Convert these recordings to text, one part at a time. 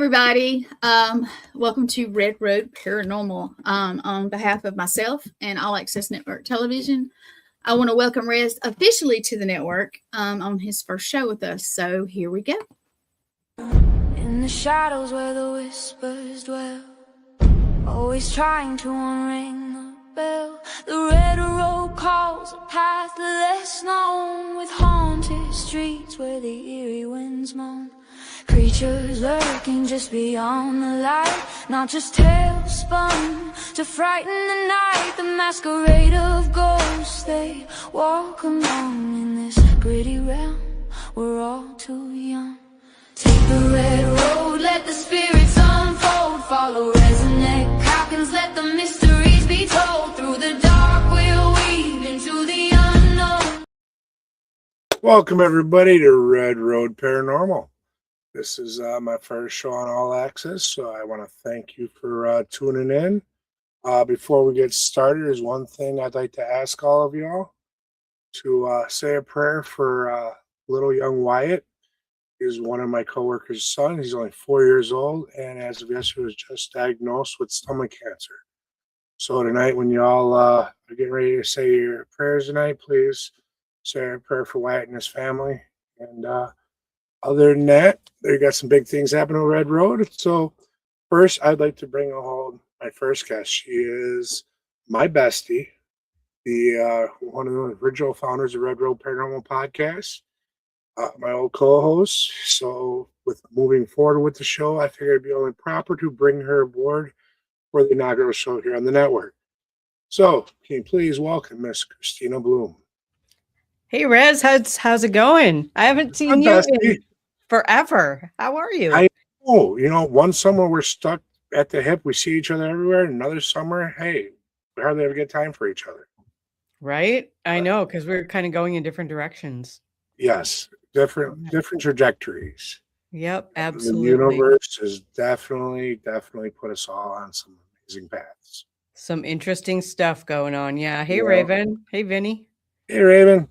everybody. Welcome to Red Road Paranormal. On behalf of myself and All Access Network Television, I want to welcome Rez officially to the network on his first show with us. So here we go. In the shadows where the whispers dwell, always trying to unring the bell. The red road calls a path less known, with haunted streets where the eerie winds moan. Creatures lurking just beyond the light, not just tales spun to frighten the night. The masquerade of ghosts, they walk along in this gritty realm. We're all too young. Take the red road, let the spirits unfold. Follow RezNeck, Calkins, let the mysteries be told. Through the dark we'll weave into the unknown. Welcome everybody to Red Road Paranormal. This is my first show on All Access, so I want to thank you for tuning in. Before we get started, there's one thing I'd like to ask all of y'all to say a prayer for little young Wyatt. He's one of my coworkers' son. He's only 4 years old, and as of yesterday, was just diagnosed with stomach cancer. So tonight, when y'all are getting ready to say your prayers tonight, please say a prayer for Wyatt and his family. And other than that, they got some big things happening on Red Road. So first, I'd like to bring home my first guest. She is my bestie, the one of the original founders of Red Road Paranormal Podcast, my old co-host. So with moving forward with the show, I figured it'd be only proper to bring her aboard for the inaugural show here on the network. So can you please welcome Miss Kristina Bloom? Hey, Rez, how's it going? I haven't seen you in forever. How are you? I know. You know, one summer we're stuck at the hip. We see each other everywhere. Another summer, hey, we hardly ever get time for each other. Right? I know, because we're kind of going in different directions. Yes, different trajectories. Yep, absolutely. The universe has definitely put us all on some amazing paths. Some interesting stuff going on. Yeah. Hey, Raven. Hey, Vinny. Hey, Raven.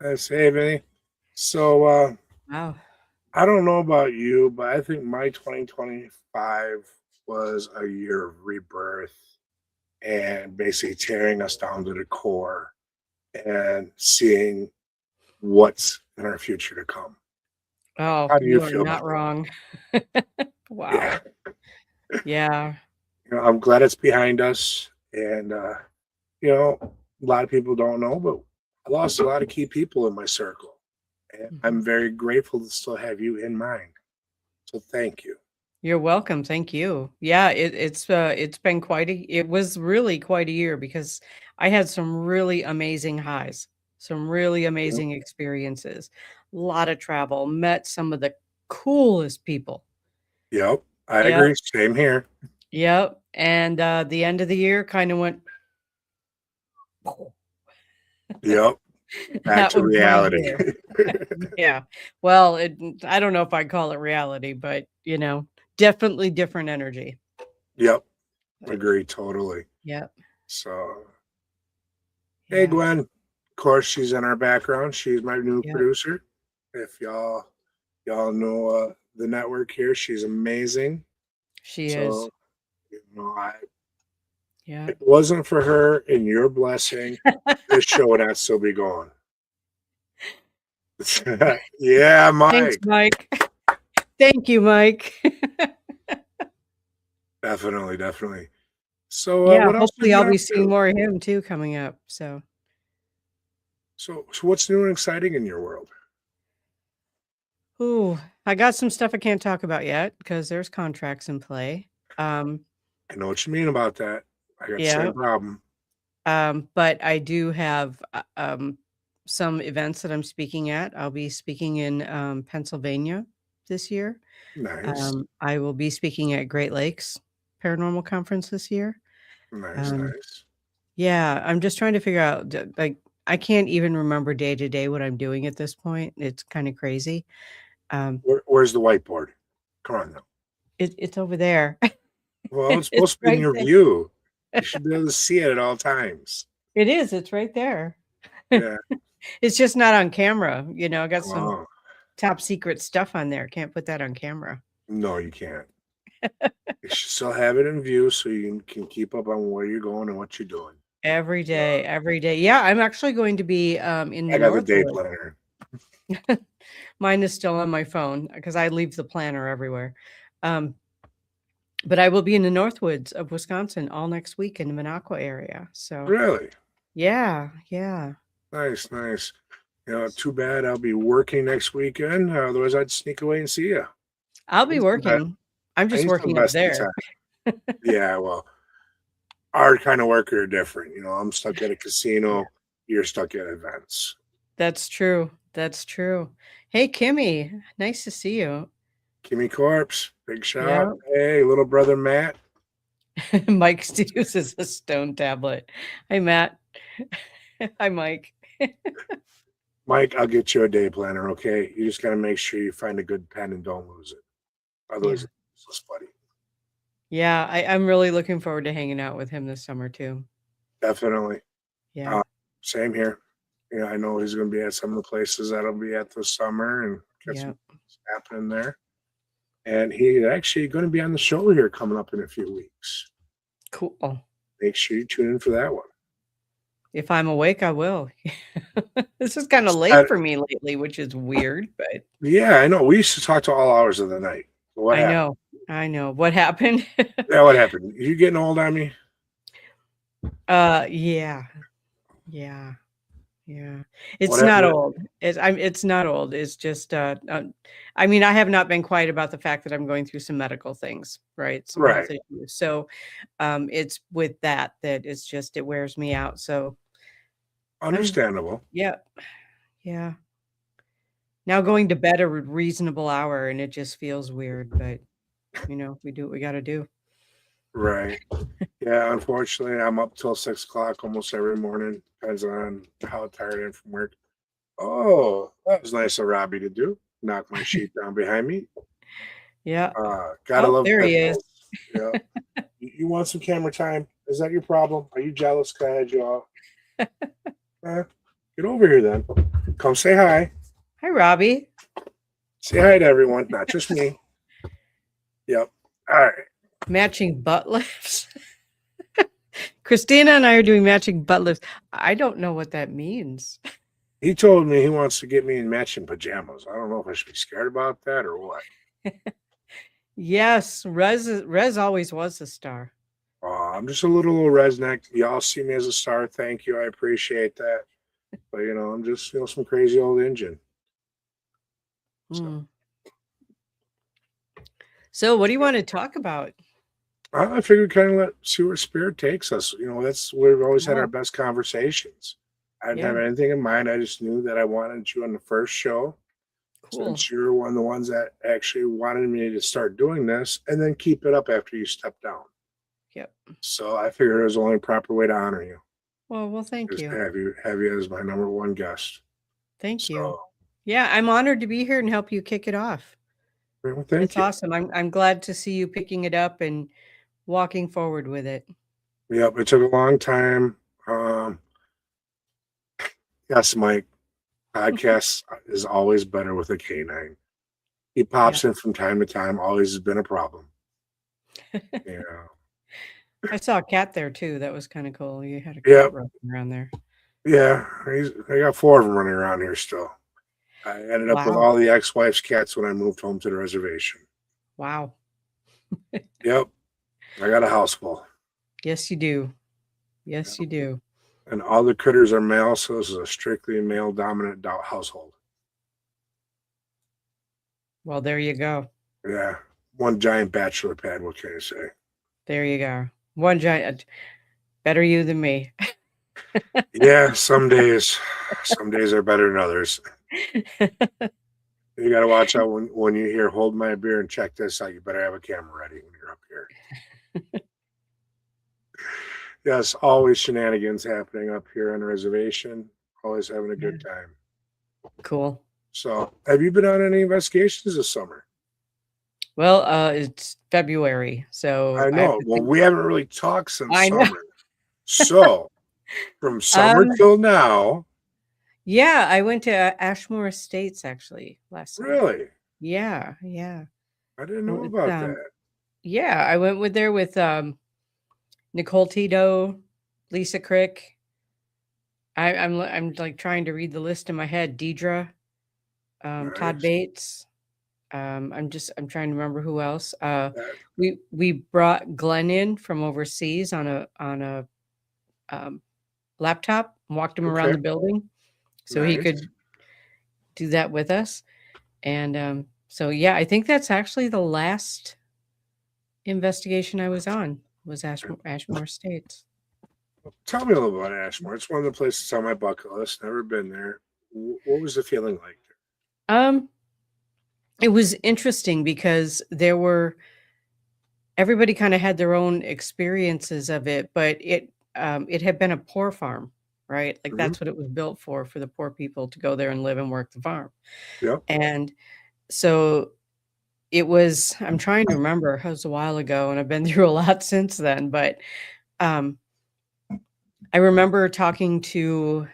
Hey, Vinny. So, wow. I don't know about you, but I think my 2025 was a year of rebirth and basically tearing us down to the core and seeing what's in our future to come. Oh, how do you feel? Are not wrong. Wow. Yeah. You know, I'm glad it's behind us. And, you know, a lot of people don't know, but I lost a lot of key people in my circle. And I'm very grateful to still have you in mind. So thank you. You're welcome. Thank you. Yeah, it's been it was really quite a year, because I had some really amazing highs, some really amazing experiences, a lot of travel, met some of the coolest people. Yep, I agree. Same here. Yep. And the end of the year kind of went. Yep. Back to reality. Yeah. Well, I don't know if I'd call it reality, but, you know, definitely different energy. Yep. Agree totally. Yep. So, hey, Gwen. Of course, she's in our background. She's my new producer. If y'all know the network here, she's amazing. She is. You know, if it wasn't for her and your blessing, this show would not still be going. Yeah, Mike. Thanks, Mike. Thank you, Mike. Definitely. So what hopefully I'll be seeing more of him too coming up. So what's new and exciting in your world? Ooh, I got some stuff I can't talk about yet because there's contracts in play. I know what you mean about that. I got the same problem. But I do have some events that I'm speaking at. I'll be speaking in Pennsylvania this year. Nice. I will be speaking at Great Lakes Paranormal Conference this year. Nice. Yeah, I'm just trying to figure out, like, I can't even remember day to day what I'm doing at this point. It's kind of crazy. Where's the whiteboard? Come on now. It's over there. Well, it's supposed to be in your view. You should be able to see it at all times. It is. It's right there. Yeah. It's just not on camera. You know, I got some top secret stuff on there. Can't put that on camera. No, you can't. You should still have it in view so you can keep up on where you're going and what you're doing. Every day, every day. Yeah, I'm actually going to be in I the got the day Northwood. planner. Mine is still on my phone because I leave the planner everywhere. But I will be in the Northwoods of Wisconsin all next week in the Minocqua area. So Really? yeah. Nice. Too bad I'll be working next weekend. Otherwise, I'd sneak away and see you. I'll be He's the best. working. I'm just He's the working up best in there. town. Yeah, well, our kind of work are different. I'm stuck at a casino. You're stuck at events. That's true. Hey, Kimmy, nice to see you. Kimmy Corpse, big shout Yeah. out. Hey, little brother Matt. Mike uses a stone tablet. Hey, Matt. Hi, Mike. Mike, I'll get you a day planner, okay? You just got to make sure you find a good pen and don't lose it. Otherwise, it's useless, buddy. Yeah, I'm really looking forward to hanging out with him this summer, too. Definitely. Yeah. Same here. I know he's going to be at some of the places that I'll be at this summer and get some things happening there. And he's actually going to be on the show here coming up in a few weeks. Cool. Make sure you tune in for that one. If I'm awake, I will. This is kind of late for me lately, which is weird, but yeah, I know. We used to talk to all hours of the night. What happened? I know. What happened? Yeah, what happened? You getting old on me? Yeah. It's not old. It's not old. It's just I mean, I have not been quiet about the fact that I'm going through some medical things, right? Some health issues. So it's with that it's just it wears me out. So understandable. Yeah. Now going to bed a reasonable hour and it just feels weird, but we do what we gotta do. Right. Yeah, unfortunately, I'm up till 6 o'clock almost every morning. Depends on how tired I am from work. Oh, that was nice of Robbie to do. Knock my sheet down behind me. Yeah. Gotta love there he is. Yeah. You want some camera time? Is that your problem? Are you jealous? Can I had you off? Get over here then. Come say hi. Hi, Robbie. Say hi to everyone, not just me. Yep. All right. Matching butt lifts. Kristina and I are doing matching butt lifts. I don't know what that means. He told me he wants to get me in matching pajamas. I don't know if I should be scared about that or what. Yes, Rez always was a star. I'm just a little RezNeck. Y'all see me as a star. Thank you. I appreciate that. But, I'm just, some crazy old engine. So what do you want to talk about? I figured kind of see where spirit takes us. That's where we've always had our best conversations. I didn't have anything in mind. I just knew that I wanted you on the first show. Cool. Since you're one of the ones that actually wanted me to start doing this and then keep it up after you step down. Yep. So I figured it was the only proper way to honor you. Well, thank you. Have you as my number one guest. Thank you. Yeah, I'm honored to be here and help you kick it off. Well, thank you. It's awesome. I'm glad to see you picking it up and walking forward with it. Yep, it took a long time. Yes, Mike. Podcast is always better with a canine. He pops in from time to time. Always has been a problem. I saw a cat there too. That was kind of cool. You had a cat running around there. Yeah, I got 4 of them running around here still. I ended up with all the ex-wife's cats when I moved home to the reservation. Wow. Yep. I got a house full. Yes, you do. Yes, you do. And all the critters are male, so this is a strictly male-dominant household. Well, there you go. Yeah. One giant bachelor pad, what can I say? There you go. One giant. Better you than me. Yeah, some days are better than others. You got to watch out when you hear "hold my beer" and check this out. You better have a camera ready when you're up here. Yes, always shenanigans happening up here on the reservation. Always having a good time. Cool. So, have you been on any investigations this summer? Well, it's February, so I know. Well, we haven't really talked since summer. So, from summer till now. Yeah, I went to Ashmore Estates actually last summer. Really? Yeah. I didn't know With, about that. yeah, I went with there with Nicole Tito, Lisa Crick. I'm like trying to read the list in my head. Deidre, Todd Nice. Bates. I'm trying to remember who else. That, We brought Glenn in from overseas on a laptop and walked him around okay. the building, so he Nice. could do that with us. And so yeah, I think that's actually the last investigation I was on was Ashmore Estates. Tell me a little about Ashmore. It's one of the places on my bucket list. Never been there. What was the feeling like? It was interesting because everybody kind of had their own experiences of it, but it had been a poor farm, right? Like that's what it was built for the poor people to go there and live and work the farm. Yep. And so it was, I'm trying to remember, it was a while ago and I've been through a lot since then, but I remember talking to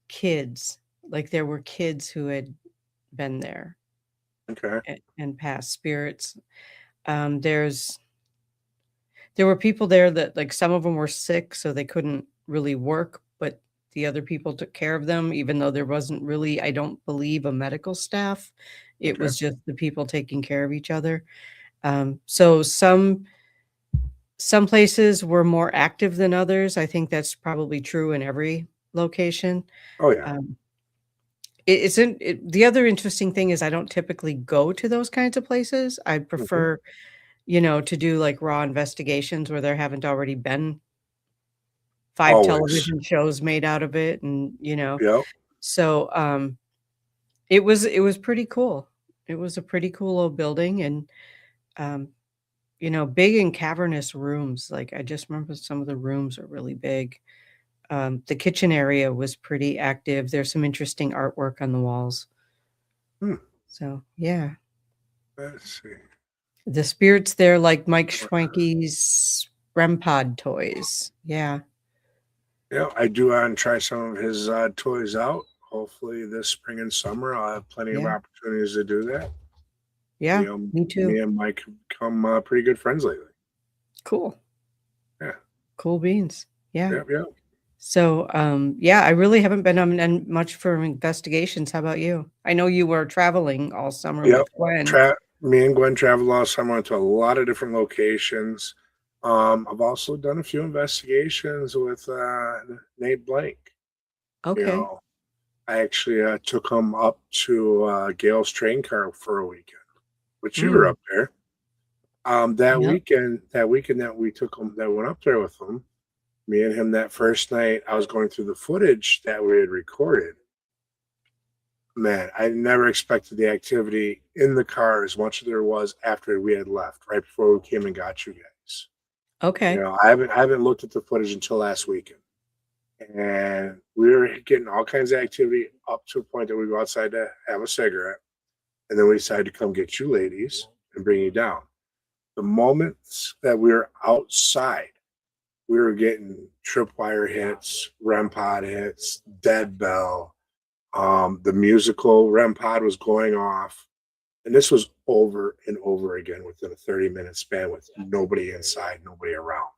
kids, like there were kids who had been there. Okay. And past spirits. There were people there that like some of them were sick, so they couldn't really work, but the other people took care of them, even though there wasn't really, I don't believe, a medical staff. It was just the people taking care of each other. So some places were more active than others. I think that's probably true in every location. Oh yeah. The other interesting thing is I don't typically go to those kinds of places. I prefer, to do like raw investigations where there haven't already been 5 Always. television shows made out of it, and Yep. so it was pretty cool. It was a pretty cool old building, and big and cavernous rooms. Like I just remember some of the rooms are really big. The kitchen area was pretty active. There's some interesting artwork on the walls. So, yeah. Let's see. The spirits there, like Mike Schwenke's REM pod toys. Yeah. Yeah, I do want to try some of his toys out. Hopefully this spring and summer, I'll have plenty of opportunities to do that. Yeah, me too. Me and Mike have become pretty good friends lately. Cool. Yeah. Cool beans. Yeah. Yep. So, I really haven't been on much for investigations. How about you? I know you were traveling all summer with Gwen. Me and Gwen traveled all summer to a lot of different locations. I've also done a few investigations with Nate Blank. Okay. I actually took him up to Gail's train car for a weekend, which you were up there. That weekend that we took him, that went up there with him, me and him that first night, I was going through the footage that we had recorded. Man, I never expected the activity in the car as much as there was after we had left, right before we came and got you guys. Okay. I haven't looked at the footage until last weekend. And we were getting all kinds of activity up to a point that we go outside to have a cigarette. And then we decided to come get you ladies and bring you down. The moments that we were outside, we were getting tripwire hits, REM pod hits, dead bell. The musical REM pod was going off. And this was over and over again within a 30-minute span with nobody inside, nobody around.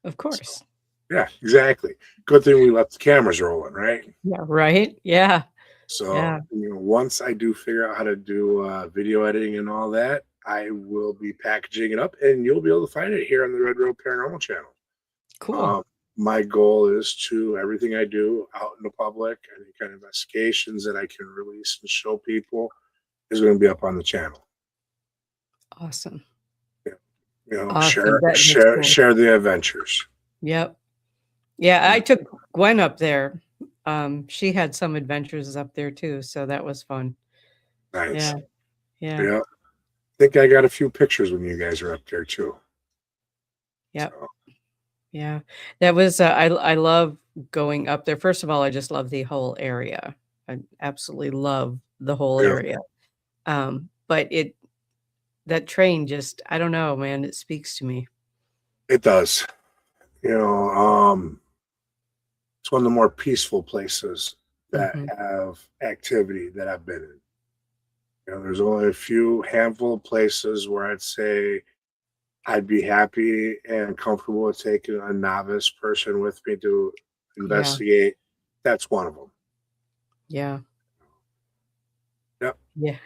Of course. So, yeah, exactly. Good thing we left the cameras rolling, right? Yeah, right. Yeah. So, once I do figure out how to do video editing and all that, I will be packaging it up and you'll be able to find it here on the Red Road Paranormal channel. Cool. My goal is to everything I do out in the public, any kind of investigations that I can release and show people is going to be up on the channel. Awesome. Yeah. Awesome. Share the adventures. Yep. Yeah, I took Gwen up there. She had some adventures up there too, so that was fun. Nice. Yeah. I think I got a few pictures when you guys were up there too. Yep. So. Yeah. That was I love going up there. First of all, I just love the whole area. I absolutely love the whole area. But that train just, I don't know, man, it speaks to me. It does. It's one of the more peaceful places that have activity that I've been There's only a few handful of places where I'd say I'd be happy and comfortable with taking a novice person with me to investigate. That's one of them. Yeah. Yep. Yeah.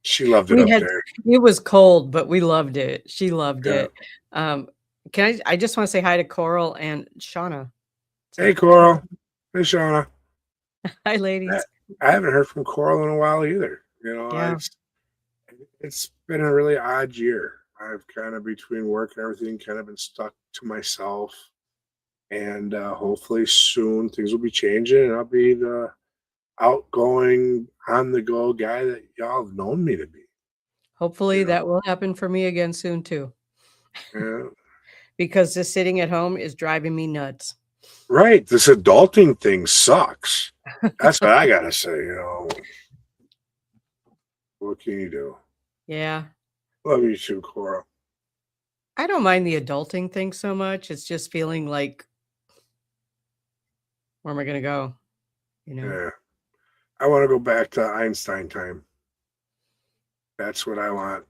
She loved it up there. It was cold, but we loved it. She loved it. I just want to say hi to Coral and Shauna. Hey, Coral. Hey, Shauna. Hi, ladies. I haven't heard from Coral in a while either. It's been a really odd year. I've kind of, between work and everything, kind of been stuck to myself. And hopefully soon things will be changing and I'll be the outgoing, on-the-go guy that y'all have known me to be. Hopefully that will happen for me again soon too. Yeah. Because this sitting at home is driving me nuts. Right. This adulting thing sucks. That's what I gotta say, What can you do? Yeah. Love you too, Coral. I don't mind the adulting thing so much. It's just feeling like, where am I gonna go? Yeah. I want to go back to Einstein time. That's what I want.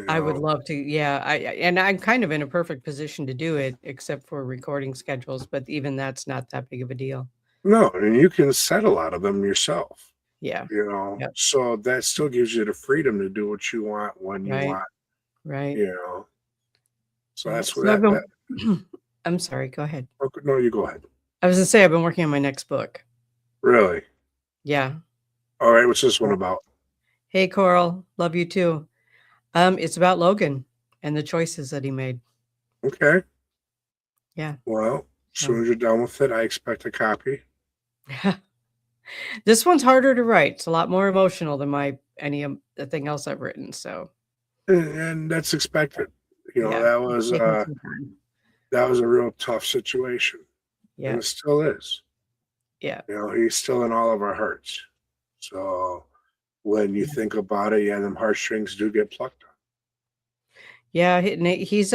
I would love to. Yeah. And I'm kind of in a perfect position to do it, except for recording schedules, but even that's not that big of a deal. No, and you can set a lot of them yourself. Yeah. Yep. So that still gives you the freedom to do what you want when you want. Right. So that's what I'm sorry. Go ahead. No, you go ahead. I was gonna say I've been working on my next book. Really? Yeah. All right. What's this one about? Hey, Coral. Love you too. It's about Logan and the choices that he made. Okay. Yeah. Well, as soon as you're done with it, I expect a copy. This one's harder to write. It's a lot more emotional than anything else I've written. So, and that's expected. That was a real tough situation. Yeah, and it still is. Yeah. He's still in all of our hearts. So when you think about it, them heartstrings do get plucked on. Yeah, he's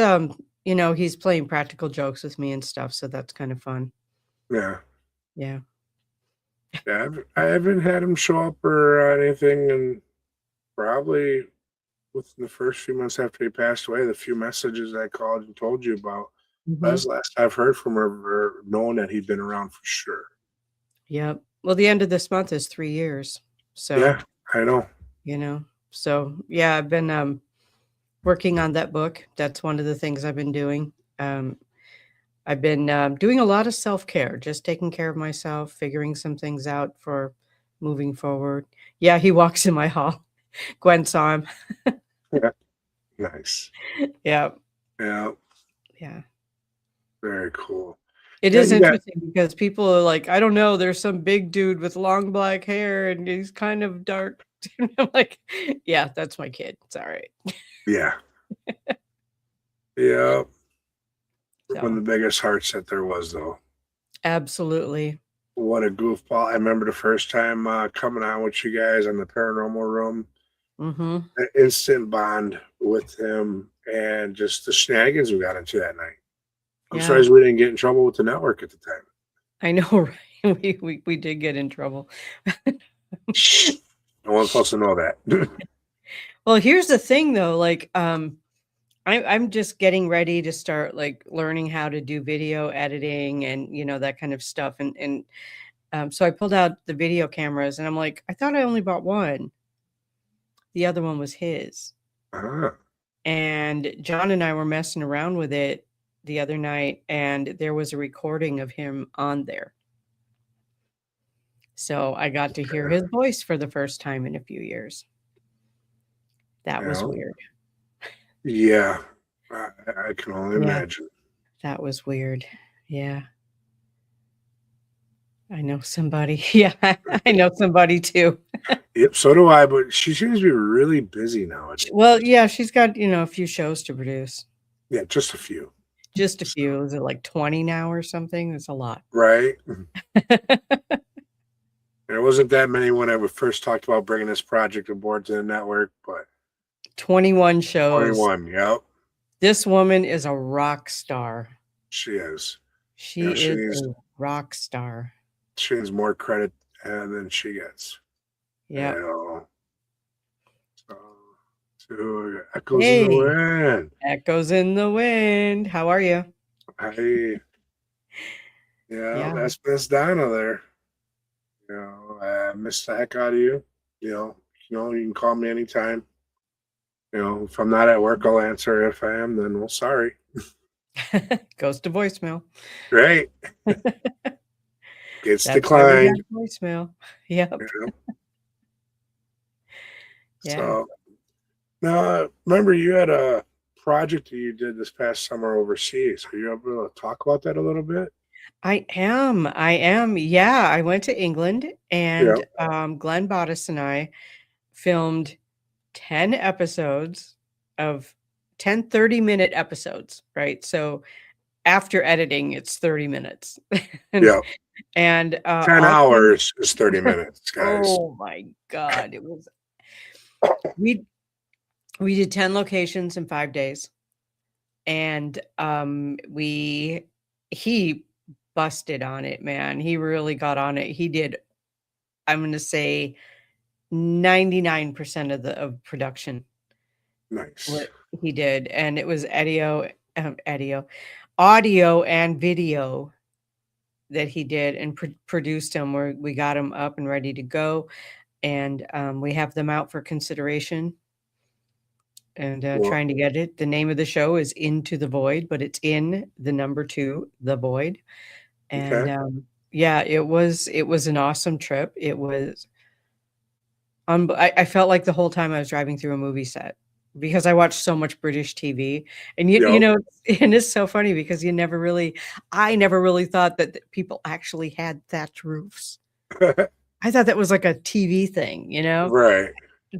he's playing practical jokes with me and stuff, so that's kind of fun. Yeah. Yeah. Yeah, I haven't had him show up or anything, and probably within the first few months after he passed away, the few messages I called and told you about, that's the last I've heard from him or known that he'd been around for sure. Yep. Well, the end of this month is 3 years. So yeah, I know. So yeah, I've been working on that book. That's one of the things I've been doing. I've been doing a lot of self-care, just taking care of myself, figuring some things out for moving forward. Yeah, he walks in my hall. Gwen saw him. Yeah. Nice. Yeah. Yeah. Yeah. Very cool. It is interesting because people are like, I don't know, there's some big dude with long black hair and he's kind of dark. I'm like, yeah, that's my kid. It's all right. Yeah. Yeah. One of the biggest hearts that there was, though. Absolutely. What a goofball. I remember the first time coming on with you guys on the Paranormal Room. An instant bond with him and just the shenanigans we got into that night. I'm surprised we didn't get in trouble with the network at the time. I know, right? We did get in trouble. No one's supposed to know that. Well, here's the thing, though. Like, I'm just getting ready to start like learning how to do video editing and that kind of stuff. And so I pulled out the video cameras and I'm like, I thought I only bought one. The other one was his. And John and I were messing around with it the other night, and there was a recording of him on there. So I got to hear his voice for the first time in a few years. That was weird. Yeah, I can only imagine. That was weird. Yeah. I know somebody. Yeah, I know somebody too. Yep, so do I, but she seems to be really busy now. Well, yeah, she's got, a few shows to produce. Yeah, just a few. Just a few. Is it like 20 now or something? That's a lot. Right. There wasn't that many when I first talked about bringing this project aboard to the network, but 21 shows. 21, yep. This woman is a rock star. She is. She is a rock star. She has more credit than she gets. Yeah. So echoes in the Hey, wind. echoes in the wind. How are you? Hey, yeah, Yeah. that's Miss Donna there. I miss the heck out of you. You can call me anytime. If I'm not at work, I'll answer. If I am, then well, sorry. Goes to voicemail. Great. Gets That's why we declined. got voicemail. Yep. Yeah. So now, remember you had a project that you did this past summer overseas. Are you able to talk about that a little bit? I am. Yeah, I went to England and Glenn Bottis and I filmed 10 episodes of 10 30-minute episodes, right? So after editing, it's 30 minutes. And 10 hours is 30 minutes, guys. Oh my God. It was we did 10 locations in 5 days. And he busted on it, man. He really got on it. He did, I'm going to say 99% of production. Nice. What he did. And it was audio and video that he did and produced them, where we got them up and ready to go. And we have them out for consideration and trying to get it. The name of the show is Into the Void, but it's in the number 2, the Void. And yeah, it was an awesome trip. It was I felt like the whole time I was driving through a movie set, because I watched so much British TV. And you know, and it's so funny because I never really thought that people actually had thatched roofs. I thought that was like a TV thing, Right.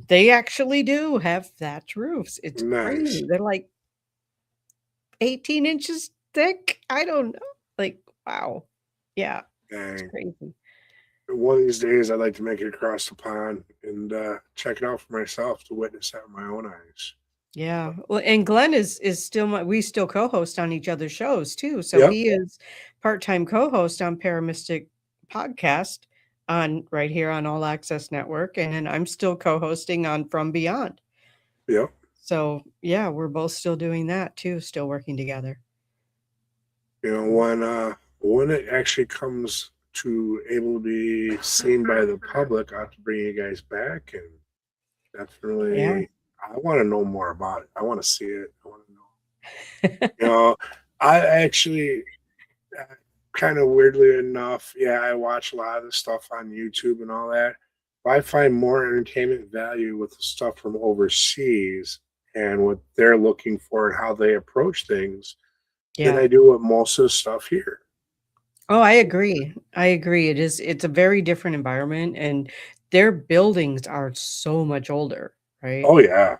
They actually do have thatched roofs. It's Nice. crazy. They're like 18 inches thick. I don't know. Like, wow. Yeah. Dang. It's crazy. One of these days, I'd like to make it across the pond and check it out for myself, to witness that with my own eyes. Yeah. Well, and Glenn is still we still co-host on each other's shows too. So he is part-time co-host on Paramystic Podcast right here on All Access Network, and I'm still co-hosting on From Beyond. Yep. So yeah, we're both still doing that too, still working together. When it actually comes to able to be seen by the public, I have to bring you guys back, and definitely I want to know more about it. I want to see it. I want to know. I actually kind of weirdly enough, I watch a lot of the stuff on YouTube and all that. But I find more entertainment value with the stuff from overseas and what they're looking for and how they approach things than I do with most of the stuff here. Oh, I agree. It's a very different environment, and their buildings are so much older, right? Oh yeah.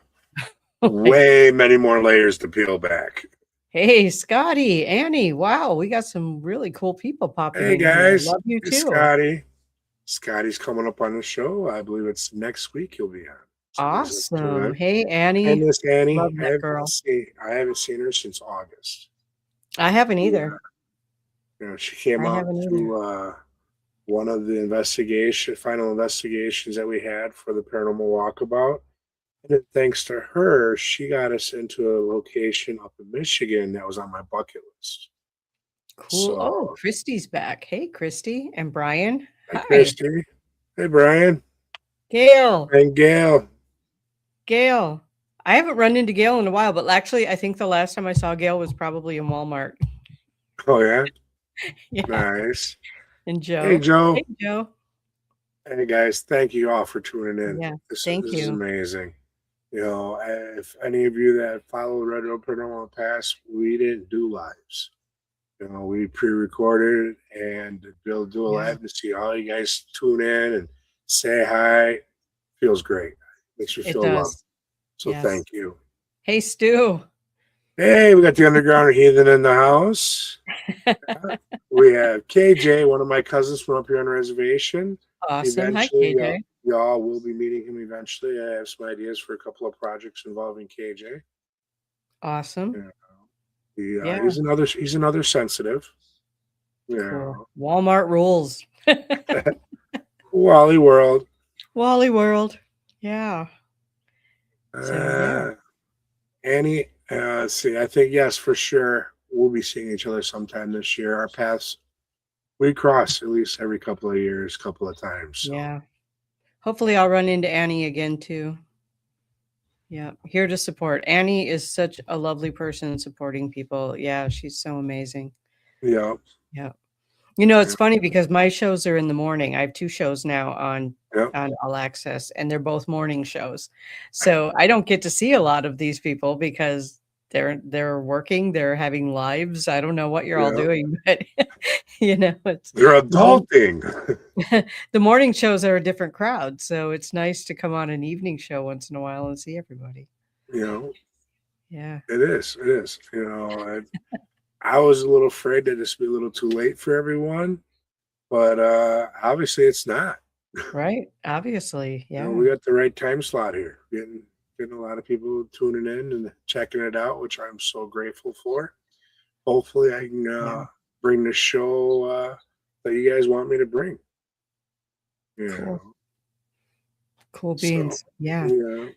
Way many more layers to peel back. Hey, Scotty, Annie, wow, we got some really cool people popping in. Hey guys, love you too. Scotty. Scotty's coming up on the show. I believe it's next week he'll be on. Awesome. Hey, Annie. Hey, Miss Annie. Love that girl. I haven't seen her since August. I haven't either. She came out to one of the final investigations that we had for the Paranormal Walkabout. And then thanks to her, she got us into a location up in Michigan that was on my bucket list. Cool. So, Christy's back. Hey, Christy and Brian. Hi, Christy. Hey, Brian. Gail. And Gail. Gail. I haven't run into Gail in a while, but actually, I think the last time I saw Gail was probably in Walmart. Oh, yeah? Yeah. Nice. And Joe. Hey, Joe. Hey, Joe. Hey, guys. Thank you all for tuning in. Yeah, This is amazing. If any of you that follow Red Road Paranormal Podcast, we didn't do lives. We pre-recorded and we'll do a live to see all you guys tune in and say hi. Feels great. Makes me feel loved. So thank you. Hey, Stu. Hey, we got the Underground Heathen in the house. We have KJ, one of my cousins from up here on the reservation. Awesome. Hi, KJ. Y'all will be meeting him eventually. I have some ideas for a couple of projects involving KJ. Awesome. He's another sensitive. Cool. Walmart rules. Wally World. Wally World. Yeah. So yeah. Annie, see, I think, yes, for sure. We'll be seeing each other sometime this year. Our paths, we cross at least every couple of years, couple of times. So. Yeah. Hopefully I'll run into Annie again too. Yeah. Here to support. Annie is such a lovely person supporting people. Yeah. She's so amazing. Yeah. Yeah. You know, it's funny because my shows are in the morning. I have 2 shows now on All Access, and they're both morning shows. So I don't get to see a lot of these people because they're working, they're having lives. I don't know what you're all doing, but you know, they're adulting. The morning shows are a different crowd, so it's nice to come on an evening show once in a while and see everybody. You know, yeah, it is. It is. You know, I was a little afraid that this would be a little too late for everyone, but obviously it's not. Right? Obviously, yeah. You know, we got the right time slot here. Getting a lot of people tuning in and checking it out, which I'm so grateful for. Hopefully, I can bring the show that you guys want me to bring. Yeah. Cool beans. So, yeah. Yeah.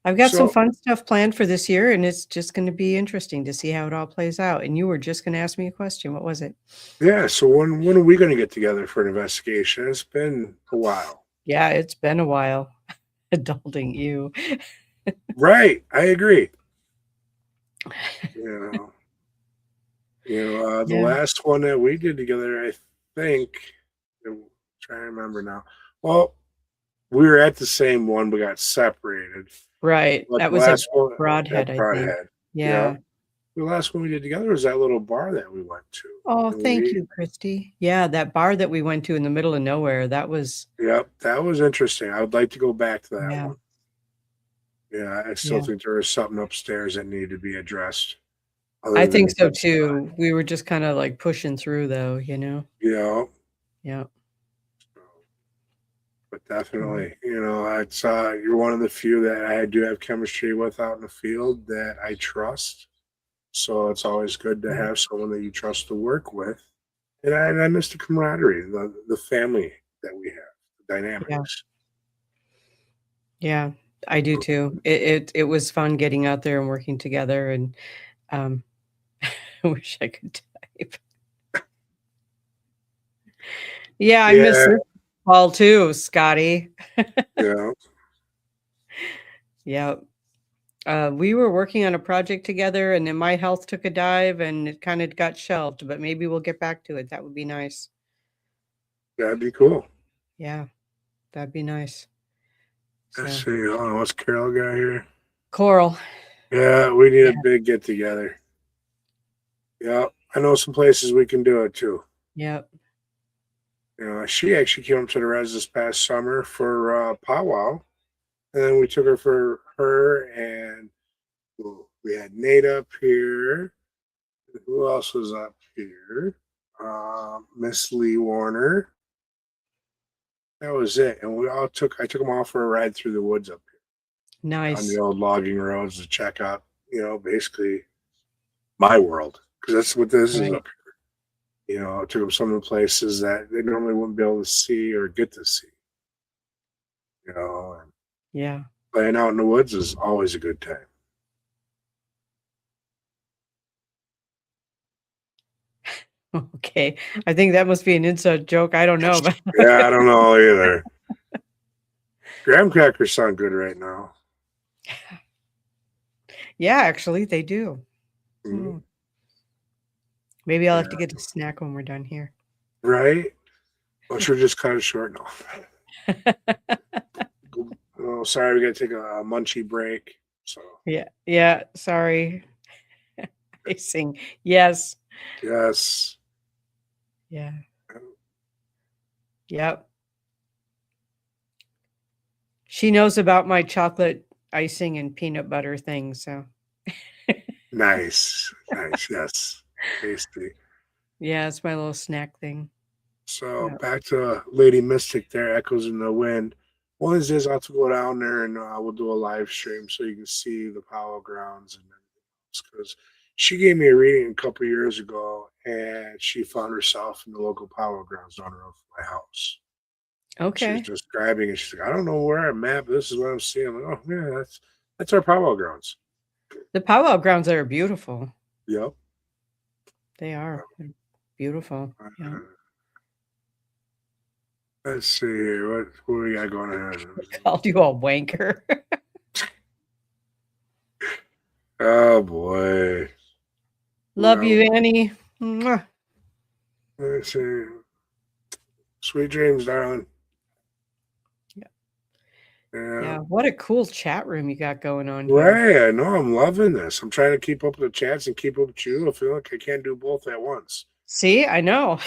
I've got some fun stuff planned for this year, and it's just going to be interesting to see how it all plays out. And you were just going to ask me a question. What was it? Yeah. So when are we going to get together for an investigation? It's been a while. Yeah, it's been a while. Adulting you. Right. I agree. The last one that we did together, I think, I'm trying to remember now. Well, we were at the same one, we got separated. Right. But that was a Broadhead, I think. Yeah. The last one we did together was that little bar that we went to. Oh, thank you, Christy. Yeah, that bar that we went to in the middle of nowhere. That was. Yep, that was interesting. I would like to go back to that one. Yeah, I still think there was something upstairs that needed to be addressed. I think so too. We were just kind of like pushing through, though, you know. Yeah. Yeah. But definitely, it's you're one of the few that I do have chemistry with out in the field that I trust. So it's always good to have someone that you trust to work with. And I miss the camaraderie, the family that we have, the dynamics. Yeah, I do too. It was fun getting out there and working together, and I wish I could type. I miss Paul too, Scotty. Yeah. We were working on a project together, and then my health took a dive and it kind of got shelved, but maybe we'll get back to it. That would be nice. That'd be cool. Yeah, that'd be nice. Let's see. Hold on, what's Carol got here? Coral. Yeah, we need a big get together. Yeah, I know some places we can do it too. Yep. She actually came up to the res this past summer for powwow, and then we took her for and we had Nate up here. Who else was up here? Miss Lee Warner. That was it, and I took them all for a ride through the woods up here. Nice. On the old logging roads to check out, basically my world, because that's what this is up here. I took them some of the places that they normally wouldn't be able to see or get to see. And playing out in the woods is always a good time. Okay, I think that must be an inside joke. I don't know. But I don't know either. Graham crackers sound good right now. Yeah, actually, they do. Mm-hmm. Maybe I'll have to get a snack when we're done here. Right? Well, sure, just cut it short now. Oh, sorry, we got to take a munchie break. So yeah. Sorry. I sing yes. Yes. Yeah. Yep. She knows about my chocolate icing and peanut butter thing, so. Nice. Yes. Tasty. Yeah, it's my little snack thing. So back to Lady Mystic there, Echoes in the Wind. One is I'll have to go down there and we'll do a live stream so you can see the powwow grounds and everything else. Because she gave me a reading a couple of years ago, and she found herself in the local powwow grounds down the road from my house. Okay. She was describing it. She's like, I don't know where I'm at, but this is what I'm seeing. I'm like, oh, yeah, That's our powwow grounds. The powwow grounds are beautiful. Yep. They are. They're beautiful. Yeah. Let's see here. What we got going on? Called you a wanker. Oh boy. Love you, Annie. Mwah. Let's see. Sweet dreams, darling. Yeah. What a cool chat room you got going on here. Right. I know. I'm loving this. I'm trying to keep up with the chats and keep up with you. I feel like I can't do both at once. See, I know.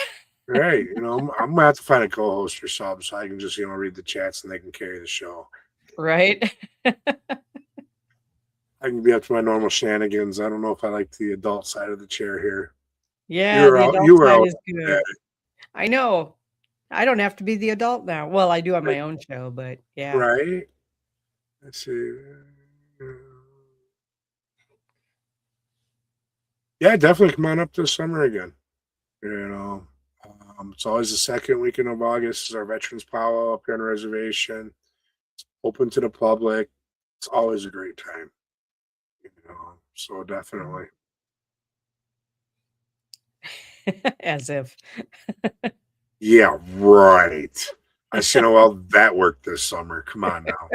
Right. I'm gonna have to find a co-host or something so I can just, read the chats and they can carry the show. Right. I can be up to my normal shenanigans. I don't know if I like the adult side of the chair here. Yeah, you were side is good. I know. I don't have to be the adult now. Well, I do have my own show, but yeah. Right. Let's see. Yeah, definitely come on up this summer again. It's always the second weekend of August. It's our Veterans Powwow up here on the reservation. It's open to the public. It's always a great time. So definitely. As if. Yeah, right. I see how well that worked this summer. Come on now.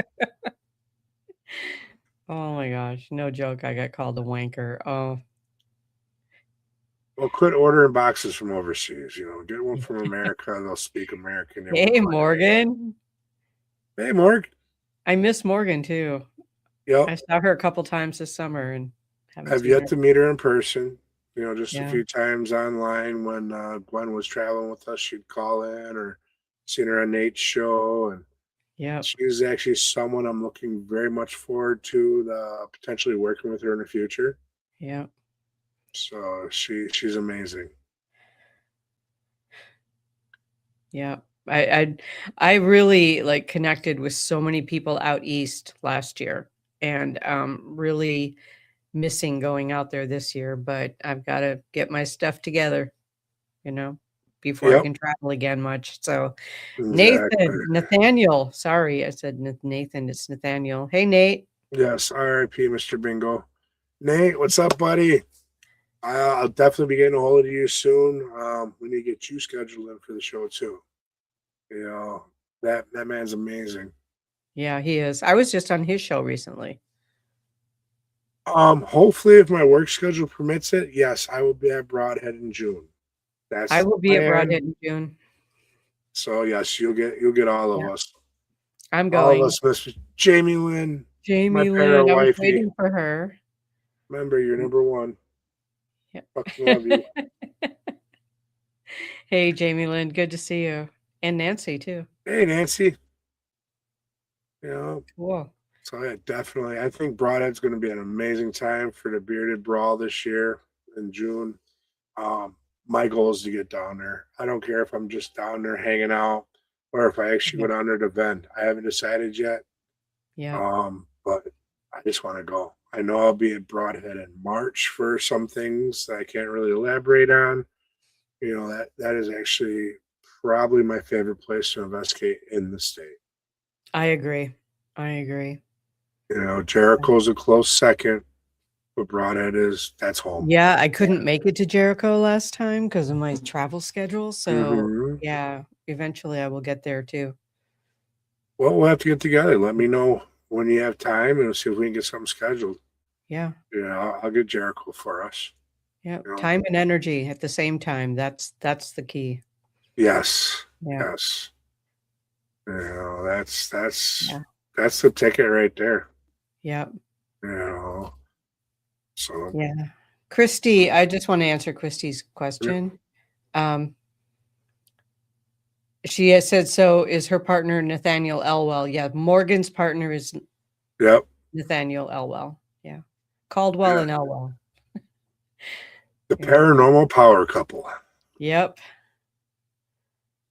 Oh my gosh. No joke. I got called a wanker. Oh. Well, quit ordering boxes from overseas. Get one from America. They'll speak American. Hey, Morgan. Hey, Morgan. I miss Morgan too. Yep. I saw her a couple times this summer and have yet to meet her in person. Just a few times online when Gwen was traveling with us, she'd call in or seen her on Nate's show. And she's actually someone I'm looking very much forward to potentially working with her in the future. Yeah. So she's amazing. Yeah. I really connected with so many people out east last year and really missing going out there this year, but I've got to get my stuff together, before I can travel again much. So Nathan, Nathaniel, sorry, I said Nathan, it's Nathaniel. Hey, Nate. Yes. R.I.P. Mr. Bingo. Nate, what's up, buddy? I'll definitely be getting a hold of you soon. We need to get you scheduled in for the show too. That man's amazing. Yeah, he is. I was just on his show recently. Hopefully, if my work schedule permits it, yes, I will be at Broadhead in June. I will be at Broadhead in June. So yes, you'll get all of us. I'm going. All of us, Mr. Jamie Lynn. Jamie Lynn, I was waiting for her. Remember, you're number one. Yeah. Fucking love you. Hey, Jamie Lynn, good to see you. And Nancy, too. Hey, Nancy. Cool. So, yeah, definitely. I think Broadhead's going to be an amazing time for the Bearded Brawl this year in June. My goal is to get down there. I don't care if I'm just down there hanging out or if I actually go down there to vend. I haven't decided yet. Yeah. But I just want to go. I know I'll be at Broadhead in March for some things that I can't really elaborate on. That is actually probably my favorite place to investigate in the state. I agree. Jericho's a close second, but Broadhead that's home. Yeah, I couldn't make it to Jericho last time because of my travel schedule. So yeah, eventually I will get there too. Well, we'll have to get together. Let me know when you have time and we'll see if we can get something scheduled. Yeah. I'll get Jericho for us. Yeah. Time and energy at the same time. That's the key. Yes. Yeah. Yes. That's the ticket right there. Yep. So yeah. Christy, I just want to answer Christy's question. She has said, so is her partner Nathaniel Elwell? Yeah, Morgan's partner is Nathaniel Elwell. Yeah. Caldwell and Elwell. The paranormal power couple. Yep.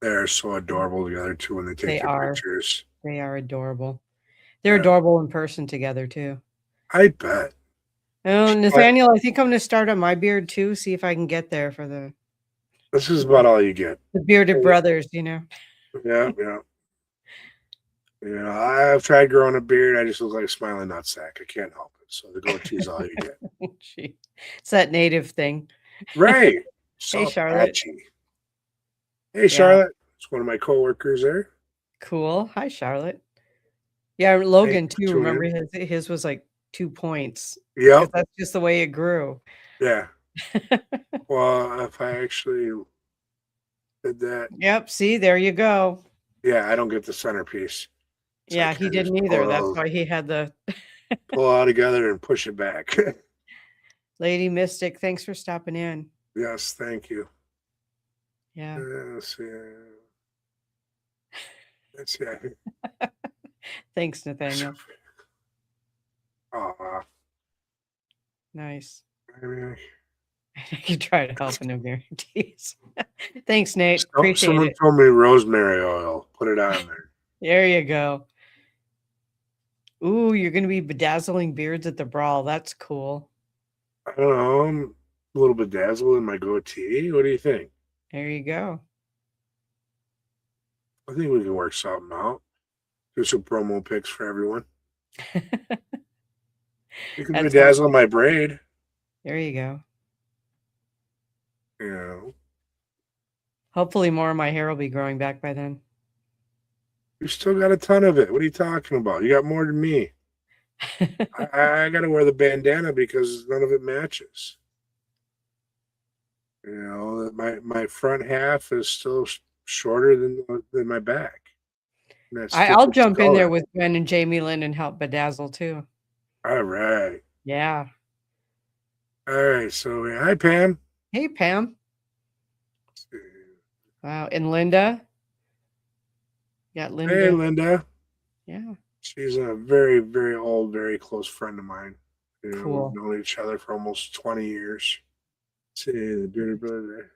They're so adorable together too when they take their pictures. They are adorable. They're adorable in person together too. I bet. Oh, Nathaniel, I think I'm going to start on my beard too. See if I can get there for the. This is about all you get. The bearded brothers, Yeah. You know, I've tried growing a beard. I just look like a smiling nutsack. I can't help it. So the goatee is all you get. Gee, it's that native thing. Right. Hey, So Charlotte. patchy. Hey, Yeah. Charlotte. It's one of my coworkers there. Cool. Hi, Charlotte. Yeah, Thanks Logan for too. tuning Remember in. his was like 2 points because Yep. that's just the way it grew. Yeah. Well, if I actually did that, Yep. See, there you go. yeah, I don't get the centerpiece. So I Yeah, he kinda just didn't either. That's why he had the pull it all together and push it back. Lady Mystic. Thanks for stopping in. Yes, thank you. Yeah. Let's see. Let's see. Thanks, Nathaniel. Aw, Nice. I mean, I can try to help in the guarantees. Thanks, Nate. Appreciate someone it. told me rosemary oil. Put it on there. There you go. Ooh, you're going to be bedazzling beards at the brawl. That's cool. I don't know. I'm a little bedazzled in my goatee. What do you think? There you go. I think we can work something out. Do some promo pics for everyone. You can That's bedazzle my braid. There you go. You know, Hopefully more of my hair will be growing back by then. you still got a ton of it. What are you talking about? You got more than me. I got to wear the bandana because none of it matches. You know, my front half is still shorter than my back. And that's I'll stupid jump in there color. with Gwen and Jamie Lynn and help bedazzle too. All right. Yeah. All right. So, hi, Pam. Hey, Pam. Wow. And Linda. Yeah, Linda. Hey, Linda. Yeah. She's a very, very old, very close friend of mine. You know, Cool. we've known each other for almost 20 years. See the bearded brother.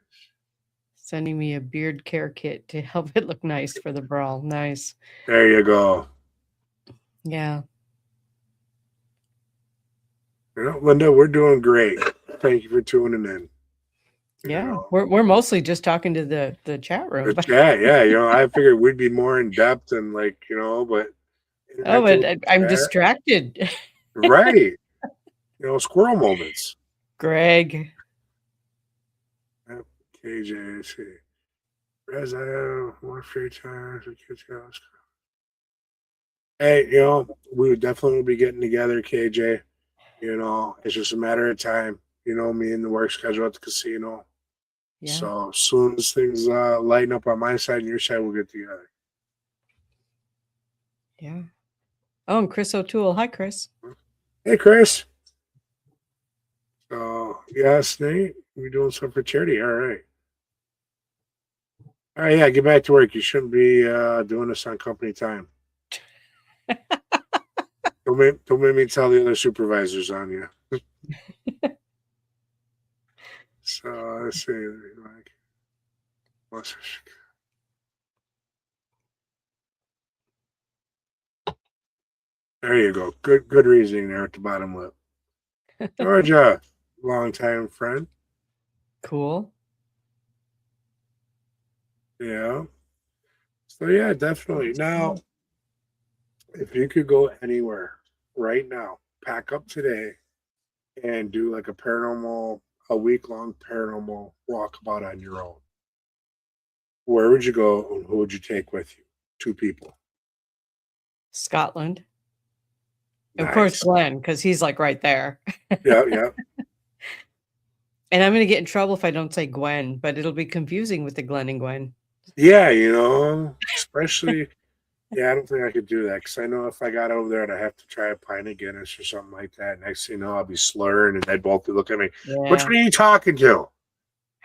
Sending me a beard care kit to help it look nice for the brawl. Nice. There you go. Yeah. You know, Linda, we're doing great. Thank you for tuning in. Yeah. You know, We're mostly just talking to the chat room. yeah. You know, I figured we'd be more in depth and but Oh, interacting but with the I'm chat. distracted. Right. You know, squirrel moments. Greg. KJ, see. Rez, I have more free time for kids house. Hey, you know, we would definitely be getting together, KJ. You know, it's just a matter of time. You know, me and the work schedule at the casino. Yeah. So as soon as things lighten up on my side and your side, we'll get together. Yeah. Oh, and Chris O'Toole. Hi, Chris. Hey, Chris. So, yes, Nate, we're doing something for charity. All right. All right, yeah, get back to work. You shouldn't be doing this on company time. Don't make me tell the other supervisors on you. So let's see. There you go. Good reasoning there at the bottom lip. Georgia, longtime friend. Cool. Yeah. So yeah, definitely. Now, if you could go anywhere right now, pack up today and do like a week-long paranormal walkabout on your own, where would you go and who would you take with you? 2 people. Scotland. Nice. Of course, Glenn, because he's like right there. Yeah. And I'm going to get in trouble if I don't say Gwen, but it'll be confusing with the Glenn and Gwen. Yeah, you know, especially, I don't think I could do that because I know if I got over there, I'd have to try a pint of Guinness or something like that. Next thing you know, I'll be slurring and they'd both be looking at me. Yeah. Which one are you talking to?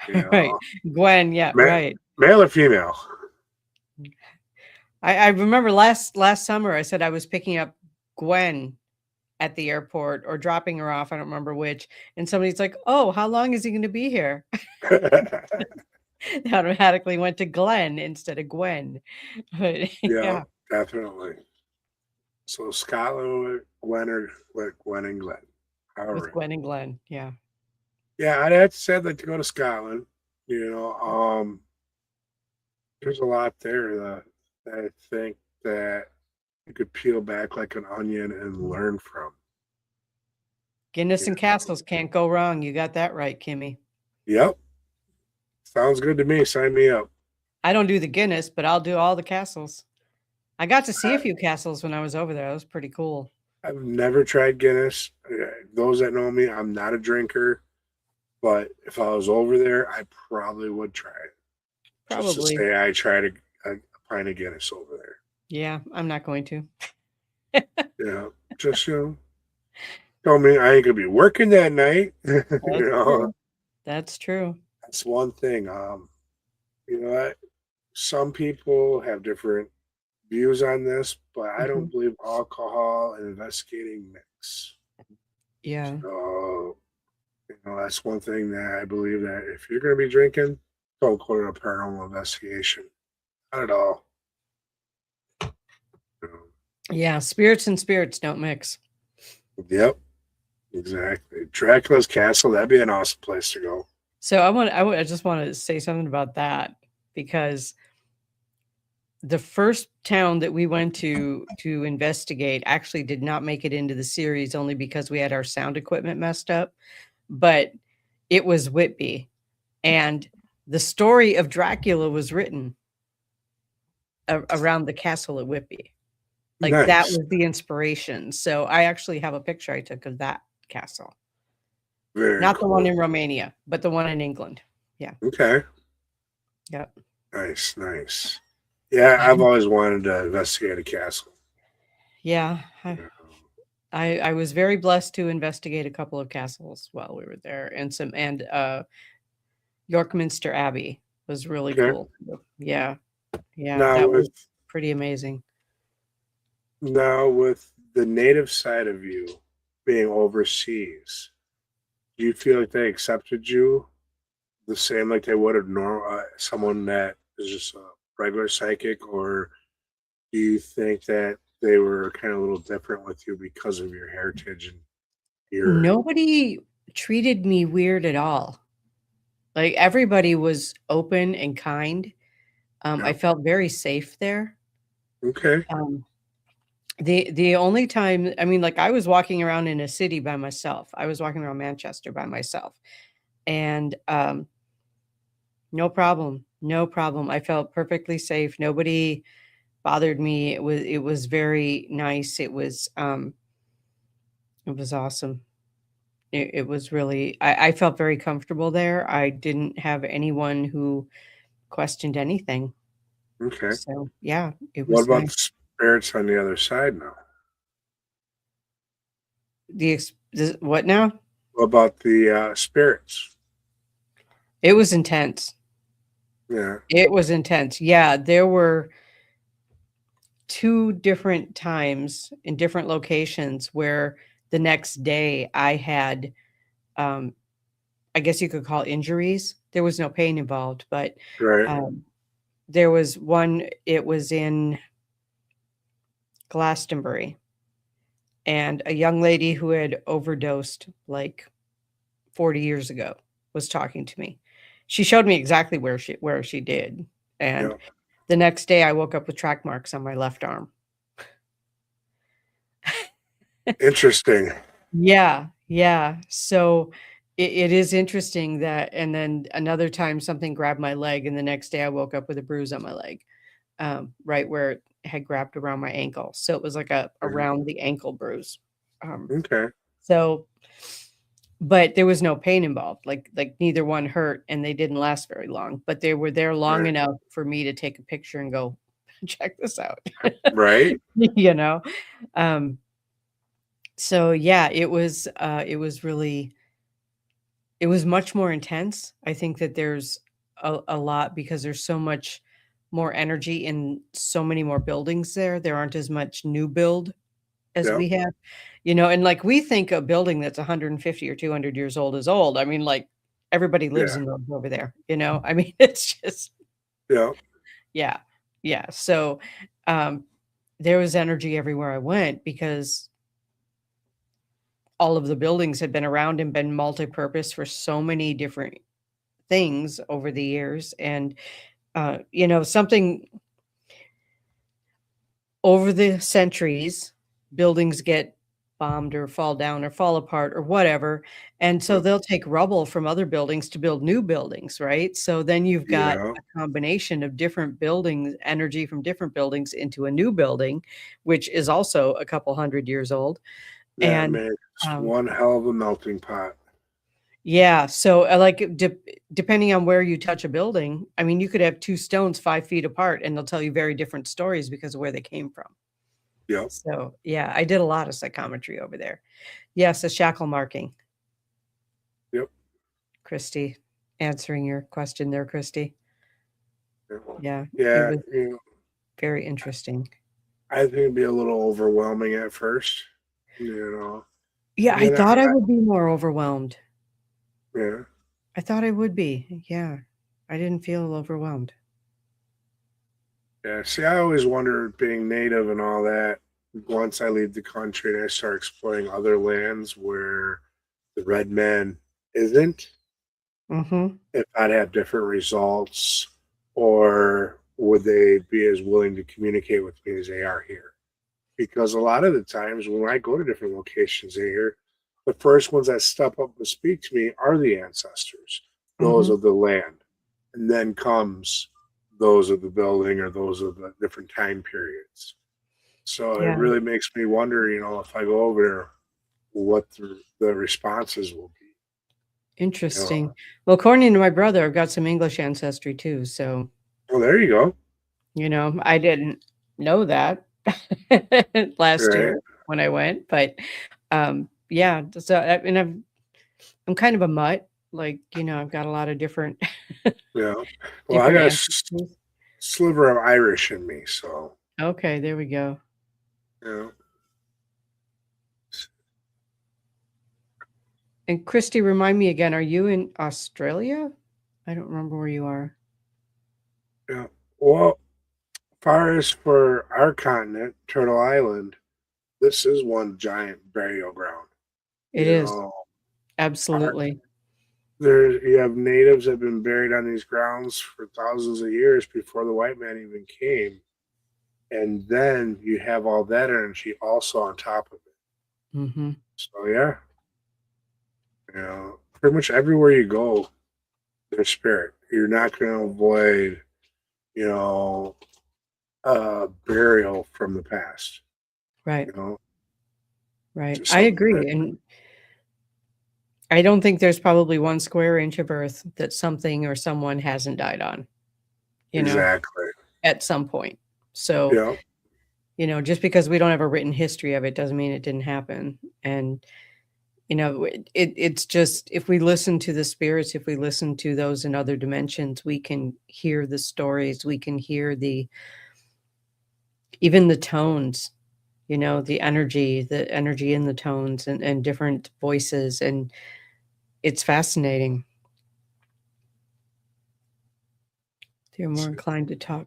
You know, Right. Gwen, yeah, right. Male or female? I remember last summer I said I was picking up Gwen at the airport or dropping her off. I don't remember which. And somebody's like, oh, how long is he going to be here? They automatically went to Glenn instead of Gwen. But, Yeah, definitely. So Scotland with Gwen or with Gwen and Glenn. All with right. Gwen and Glenn, yeah. Yeah, I'd have to say I'd like to go to Scotland. You know, there's a lot there that I think that you could peel back like an onion and learn from. Guinness and Yeah. castles can't go wrong. You got that right, Kimmy. Yep. Sounds good to me. Sign me up. I don't do the Guinness, but I'll do all the castles. I got to see a few castles when I was over there. That was pretty cool. I've never tried Guinness. Those that know me, I'm not a drinker, but if I was over there, I probably would try it. Just to Probably. say I tried a pint of Guinness over there. Yeah, I'm not going to. Yeah, just told me I ain't gonna be working that night. True. That's true. That's one thing. Some people have different views on this, but I don't believe alcohol and investigating mix. Yeah. So, that's one thing that I believe that if you're going to be drinking, don't call it a paranormal investigation. Not at all. Yeah, spirits and spirits don't mix. Yep, exactly. Dracula's Castle, that'd be an awesome place to go. So I just want to say something about that, because the first town that we went to investigate actually did not make it into the series, only because we had our sound equipment messed up. But it was Whitby, and the story of Dracula was written around the castle at Whitby. Like Nice. That was the inspiration. So I actually have a picture I took of that castle. Very Not cool. the one in Romania, but the one in England. Yeah. Okay. Yep. Nice. Yeah, I've always wanted to investigate a castle. Yeah. I was very blessed to investigate a couple of castles while we were there, and York Abbey was really cool. Yeah. Now That was pretty amazing. Now, with the native side of you being overseas, do you feel like they accepted you the same like they would have someone that is just a regular psychic, or do you think that they were kind of a little different with you because of your heritage and your... Nobody treated me weird at all. Like, everybody was open and kind. I felt very safe there. Okay. The only time, I mean, like, I was walking around in a city by myself. I was walking around Manchester by myself, and no problem. I felt perfectly safe. Nobody bothered me. It was very nice. It was awesome. It was really, I felt very comfortable there. I didn't have anyone who questioned anything. Okay. So yeah, it What was about nice. the spirits on the other side now? What now? What about the spirits? It was intense. Yeah. It was intense. Yeah, there were 2 different times in different locations where the next day I had, I guess you could call injuries. There was no pain involved, but Right. there was one, it was in Glastonbury, and a young lady who had overdosed like 40 years ago was talking to me. She showed me exactly where she did. And the next day I woke up with track marks on my left arm. Interesting. Yeah. So it is interesting that, and then another time something grabbed my leg, and the next day I woke up with a bruise on my leg, right where it had grabbed around my ankle. So it was like around the ankle bruise. Okay. So, but there was no pain involved. Like neither one hurt, and they didn't last very long, but they were there long enough for me to take a picture and go, check this out. Right. So yeah, it was really, it was much more intense. I think that there's a lot, because there's so much more energy in so many more buildings there. There aren't as much new build as we have, and like, we think a building that's 150 or 200 years old is old. I mean, like, everybody lives in those over there, I mean, it's just, yeah. So, there was energy everywhere I went, because all of the buildings had been around and been multi-purpose for so many different things over the years. And, something, over the centuries, buildings get bombed or fall down or fall apart or whatever. And so they'll take rubble from other buildings to build new buildings, right? So then you've got Yeah. a combination of different buildings, energy from different buildings into a new building, which is also a couple hundred years old. That And makes um, one hell of a melting pot. yeah, so like depending on where you touch a building, I mean, you could have two stones 5 feet apart and they'll tell you very different stories because of where they came from. Yep. So yeah, I did a lot of psychometry over there. Yes, a shackle marking. Yep. Christy, answering your question there, Christy. Yeah, it Yeah. was You know, very interesting. I think it'd be a little overwhelming at first. You know. Yeah, I Then thought I would be more overwhelmed. yeah. I thought I would be. Yeah, I didn't feel overwhelmed. Yeah. See, I always wondered, being native and all that, once I leave the country and I start exploring other lands where the red man isn't, Mm-hmm. if I'd have different results, or would they be as willing to communicate with me as they are here? Because a lot of the times when I go to different locations here, the first ones that step up and speak to me are the ancestors, those Mm-hmm. of the land, and then comes those of the building or those of the different time periods. So it Yeah. really makes me wonder, if I go over there, what the responses will be. Interesting. Well, according to my brother, I've got some English ancestry too. So, Well, there you go. I didn't know that last Right. year when I went, but yeah. So, I'm kind of a mutt. Like, I've got a lot of different Yeah. Well, I different got a ancestries. sliver of Irish in me, so Okay, there we go. you know. And Christy, remind me again, are you in Australia? I don't remember where you are. Yeah. Well, far as for our continent, Turtle Island, this is one giant burial ground. It You is. know, Absolutely. you have natives that have been buried on these grounds for thousands of years before the white man even came. And then you have all that energy also on top of it. Mm-hmm. So yeah. Pretty much everywhere you go, there's spirit. You're not going to avoid, burial from the past. Right. You know, Right. just I something agree. And I don't think there's probably 1 square inch of earth that something or someone hasn't died on, exactly. at some point. So, Yeah. just because we don't have a written history of it doesn't mean it didn't happen. And, it's just, if we listen to the spirits, if we listen to those in other dimensions, we can hear the stories, we can hear even the tones, the energy in the tones and different voices. And it's fascinating. They're more inclined to talk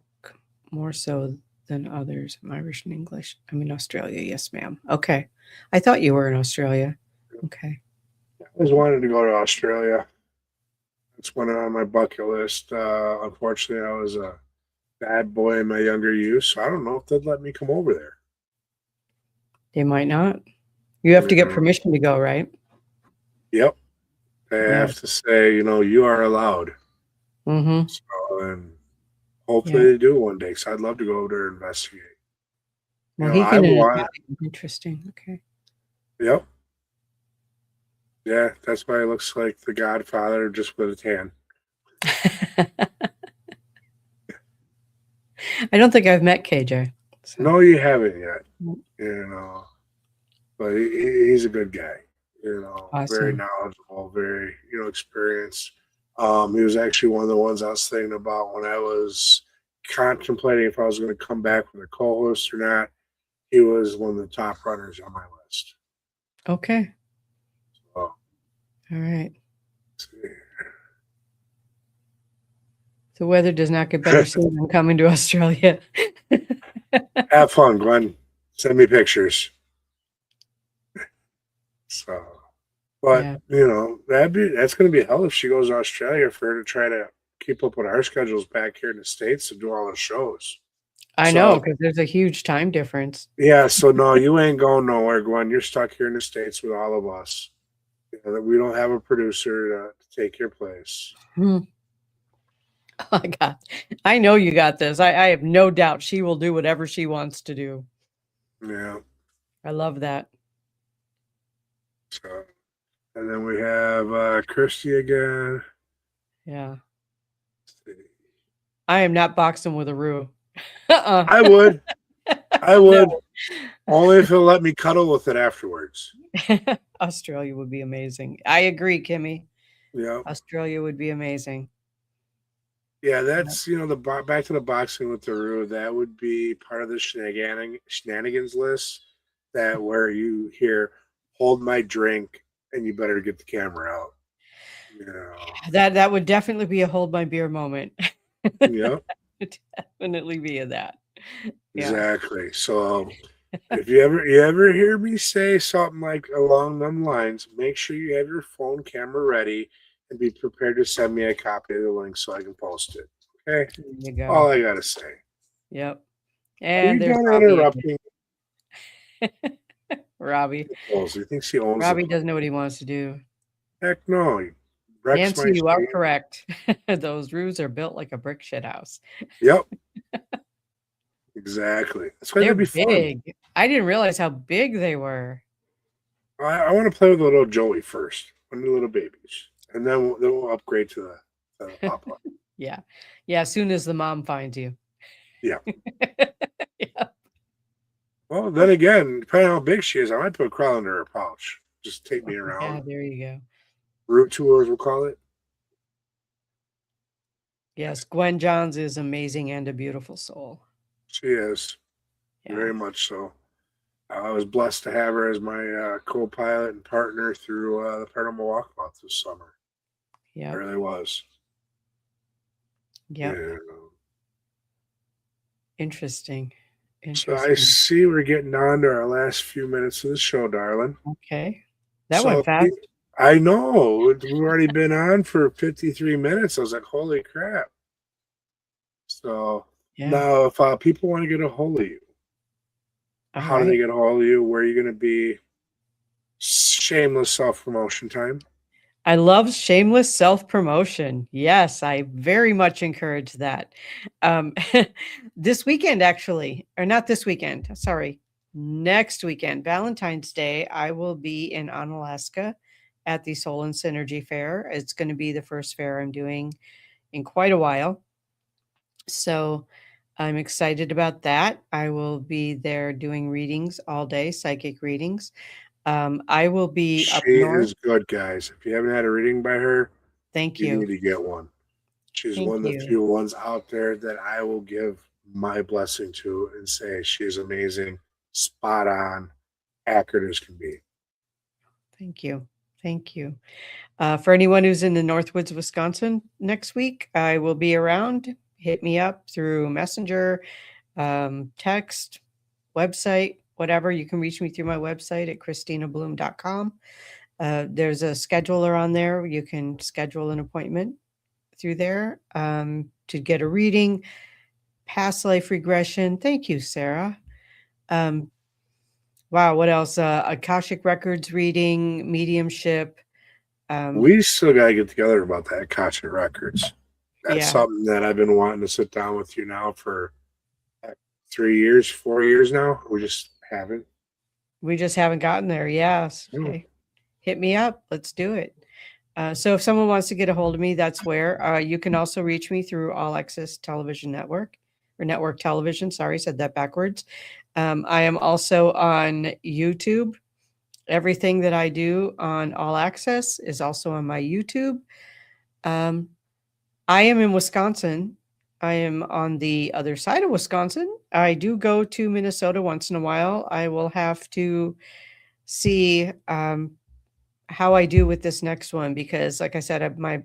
more so than others. I'm Irish and English. I'm in Australia. Yes, ma'am. Okay. I thought you were in Australia. Okay. I always wanted to go to Australia. It's one on my bucket list. Unfortunately, I was a bad boy in my younger youth, so I don't know if they'd let me come over there. They might not. You have to get permission to go, right? Yep. They have to say, you are allowed. Mm-hmm. So, and hopefully they do one day, because I'd love to go over there and investigate. Interesting. Okay. Yep. Yeah, that's why it looks like the Godfather, just with a tan. I don't think I've met KJ. So. No, you haven't yet. But he's a good guy. Awesome. Very knowledgeable, very experienced. He was actually one of the ones I was thinking about when I was contemplating if I was going to come back with a co-host or not. He was one of the top runners on my list. Okay. So, all right. The weather does not get better soon than coming to Australia. Have fun, Glenn. Send me pictures. So, but that's going to be hell if she goes to Australia, for her to try to keep up with our schedules back here in the States to do all the shows. I know, So because there's a huge time difference. yeah, so no, you ain't going nowhere, Gwen. You're stuck here in the States with all of us. We don't have a producer to take your place. Hmm. Oh my God. I know you got this. I have no doubt she will do whatever she wants to do. Yeah. I love that. So, and then we have Christy again. Yeah. I am not boxing with a Roo. I would. I would. No. Only if he'll let me cuddle with it afterwards. Australia would be amazing. I agree, Kimmy. Yeah. Australia would be amazing. Yeah, that's, back to the boxing with the Roo. That would be part of the shenanigans list, that where you hear, hold my drink, and you better get the camera out. That would definitely be a hold my beer moment. Yeah. Definitely be in that. Yeah. Exactly. So if you ever hear me say something like along them lines, make sure you have your phone camera ready and be prepared to send me a copy of the link so I can post it. Okay. There you go. All I gotta say. Yep. Are And you there's done Robbie. interrupting? Robbie. You think she owns Robbie it? doesn't know what he wants to do. Heck no. Nancy, you are correct. Those roofs are built like a brick shit house. Yep. Exactly. That's why They're they'd be big. fun. I didn't realize how big they were. I want to play with the little Joey first, one of the little babies, and then we'll upgrade to the Papa. Yeah. Yeah. As soon as the mom finds you. Yeah. Yeah. Well, then again, depending on how big she is, I might put a crawl under her pouch. Just take me around. Yeah, there you go. Route tours, we'll call it. Yes, Gwen Johns is amazing and a beautiful soul. She is. Yeah. Very much so. I was blessed to have her as my co-pilot and partner through the Paranormal Walkabout this summer. Yeah. It really was. Yeah. Yeah. Interesting. So I see we're getting on to our last few minutes of the show, darling. Okay. That went fast. I know. We've already been on for 53 minutes. I was like, holy crap. So now if people want to get a hold of you, how do they get a hold of you? Where are you going to be? Shameless self-promotion time. I love shameless self-promotion. Yes, I very much encourage that. This weekend, actually, or not this weekend, sorry, next weekend, Valentine's Day, I will be in Onalaska at the Soul and Synergy Fair. It's going to be the first fair I'm doing in quite a while. So I'm excited about that. I will be there doing readings all day, psychic readings. I will be up north. She is good, guys. If you haven't had a reading by her, thank you. You need to get one. She's one of the few ones out there that I will give my blessing to and say she's amazing, spot on, accurate as can be. Thank you. Thank you. For anyone who's in the Northwoods, Wisconsin next week, I will be around. Hit me up through Messenger, text, website, whatever. You can reach me through my website at KristinaBloom.com. There's a scheduler on there. You can schedule an appointment through there to get a reading, past life regression. Thank you, Sarah. Wow, what else? Akashic Records reading, mediumship. We still got to get together about that Akashic Records. That's something that I've been wanting to sit down with you now for 3 years, 4 years now. We just haven't. We just haven't gotten there. Yes. Okay. Hit me up. Let's do it. So if someone wants to get a hold of me, that's where. You can also reach me through All Access Television Network or Network Television. Sorry, said that backwards. I am also on YouTube. Everything that I do on All Access is also on my YouTube. I am in Wisconsin. I am on the other side of Wisconsin. I do go to Minnesota once in a while. I will have to see how I do with this next one because, like I said, my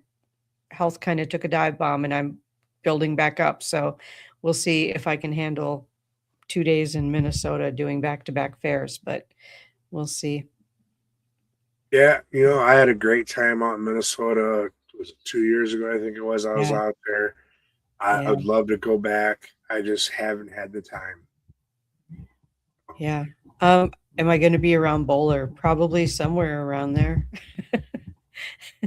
health kind of took a dive bomb and I'm building back up. So we'll see if I can handle 2 days in Minnesota doing back-to-back fairs, but we'll see. Yeah, I had a great time out in Minnesota. Was it 2 years ago? I think it was. I was out there. I would love to go back. I just haven't had the time. Yeah. Am I going to be around Bowler? Probably somewhere around there.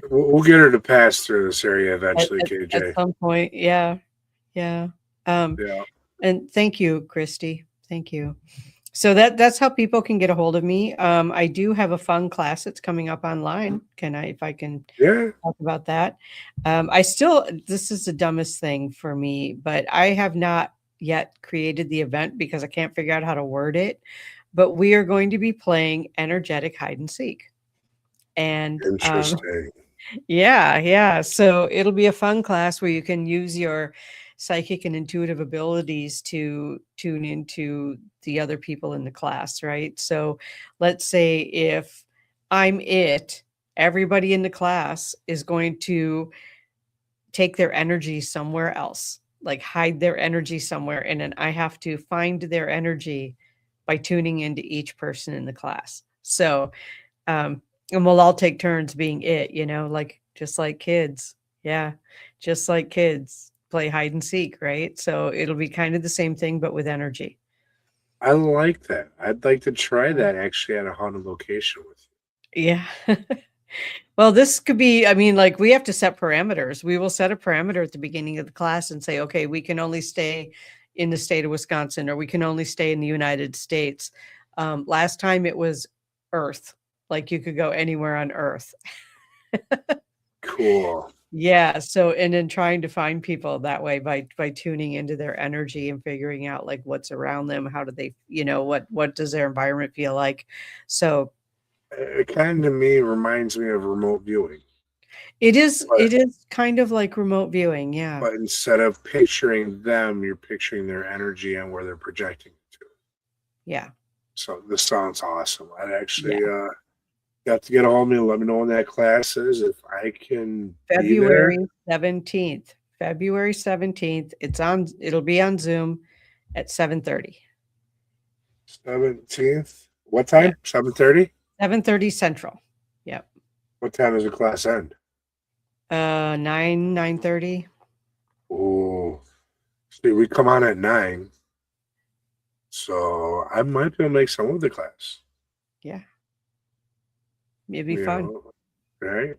We'll get her to pass through this area eventually, At KJ. some point. Yeah. Yeah. Yeah. And thank you, Christy. Thank you. So that's how people can get a hold of me. I do have a fun class that's coming up online. If I can talk about that. This is the dumbest thing for me, but I have not yet created the event because I can't figure out how to word it. But we are going to be playing energetic hide and seek. And interesting. Yeah. So it'll be a fun class where you can use your psychic and intuitive abilities to tune into the other people in the class, right? So let's say if I'm it, everybody in the class is going to take their energy somewhere else, like hide their energy somewhere. And then I have to find their energy by tuning into each person in the class. So, and we'll all take turns being it, like just like kids. Yeah. Just like kids play hide and seek, right? So it'll be kind of the same thing, but with energy. I like that. I'd like to try that actually at a haunted location with you. Yeah. Well, this could be, like we have to set parameters. We will set a parameter at the beginning of the class and say, okay, we can only stay in the state of Wisconsin, or we can only stay in the United States. Last time it was Earth. Like you could go anywhere on Earth. Cool. Yeah. So, and then trying to find people that way by tuning into their energy and figuring out like what's around them. How do they, what does their environment feel like? So it kind of to me reminds me of remote viewing. It is kind of like remote viewing. Yeah. But instead of picturing them, you're picturing their energy and where they're projecting to. Yeah. So this sounds awesome. I'd actually, got to get a hold of me and let me know when that class is. If I can February 17th. February 17th. It'll be on Zoom at 7:30. 17th. What time? 7:30? 7:30 Central. Yep. What time does the class end? 9:30. Oh. See, we come on at 9. So I might be able to make some of the class. Yeah. It'd be fun. Right?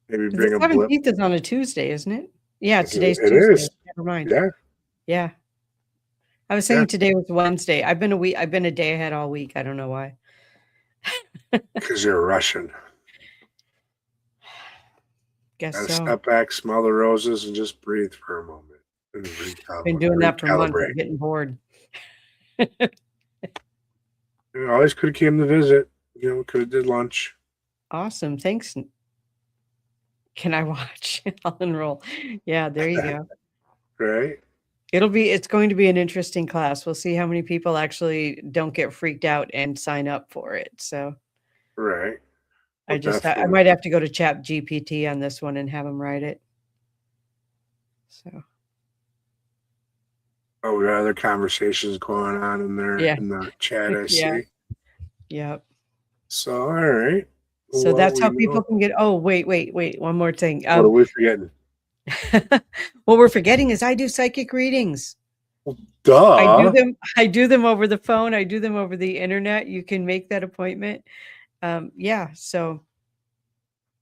Maybe bring the 17th is on a Tuesday, isn't it? Yeah, today's Tuesday. It is. Never mind. Yeah. Yeah. I was saying today was Wednesday. I've been a day ahead all week. I don't know why. Because you're Russian. Guess so. Step back, smell the roses, and just breathe for a moment. And been doing that for months. I'm getting bored. You always could have came to visit. Could have did lunch. Awesome. Thanks. Can I watch? I'll enroll. Yeah, there you go. Right. It's going to be an interesting class. We'll see how many people actually don't get freaked out and sign up for it. So, right. Well, I might have to go to Chat GPT on this one and have them write it. So. Oh, we got other conversations going on in there in the chat. I see. Yep. So, all right. So that's how people can get. Oh, wait. One more thing. What are we forgetting? What we're forgetting is I do psychic readings. Duh. I do them over the phone. I do them over the internet. You can make that appointment. So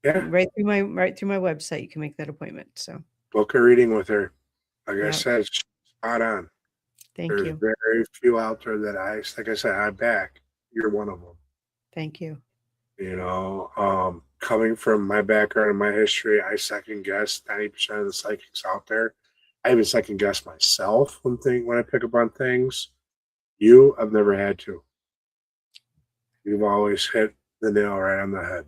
right through my website, you can make that appointment. So book a reading with her. Like I said, spot on. There's you. Very few out there that I back. You're one of them. Thank you. Coming from my background and my history, I second guess 90% of the psychics out there. I even second guess myself when I pick up on things. I've never had to. You've always hit the nail right on the head.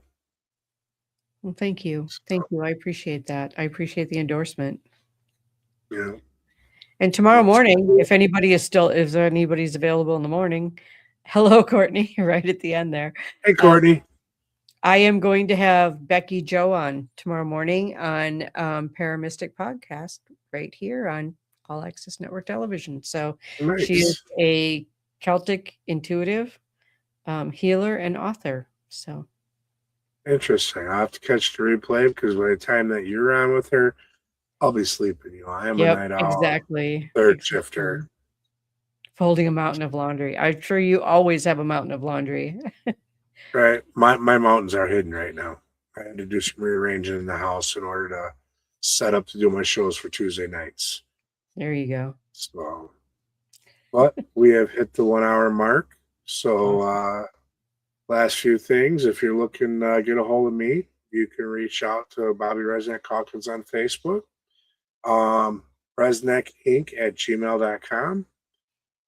Well, thank you. Thank you. I appreciate that. I appreciate the endorsement. Yeah. And tomorrow morning, if anybody's available in the morning, hello, Courtney, right at the end there. Hey, Courtney. I am going to have Becky Joe on tomorrow morning on Paramystic Podcast right here on All Access Network Television. So she is a Celtic intuitive healer and author. So interesting. I'll have to catch the replay because by the time that you're on with her, I'll be sleeping. I am a Yep, night owl, exactly. third Exactly. shifter. Folding a mountain of laundry. I'm sure you always have a mountain of laundry. Right. My mountains are hidden right now. I had to do some rearranging in the house in order to set up to do my shows for Tuesday nights. There you go. So, but we have hit the 1 hour mark. So, last few things. If you're looking to get a hold of me, you can reach out to Bobbie RezNeck Calkins on Facebook, RezNeckInc@gmail.com,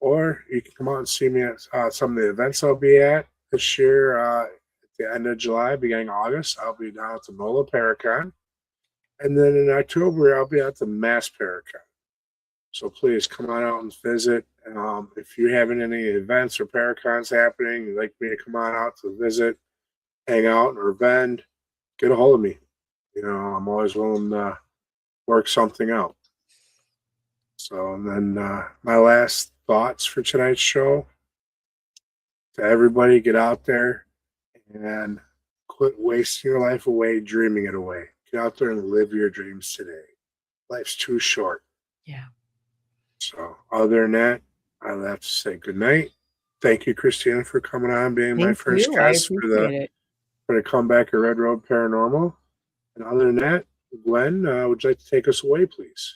or you can come out and see me at some of the events I'll be at this year. At the end of July, beginning of August, I'll be down at the NOLA Paracon. And then in October, I'll be at the Mass Paracon. So please come on out and visit. If you're having any events or Paracons happening, you'd like me to come on out to visit, hang out, or vend, get a hold of me. I'm always willing to work something out. So, and then my last thoughts for tonight's show: to everybody, get out there and quit wasting your life away, dreaming it away. Get out there and live your dreams today. Life's too short. Yeah. So, other than that, I'll have to say good night. Thank you, Kristina, for coming on, being my first guest for the comeback of Red Road Paranormal. And other than that, Gwen, would you like to take us away, please?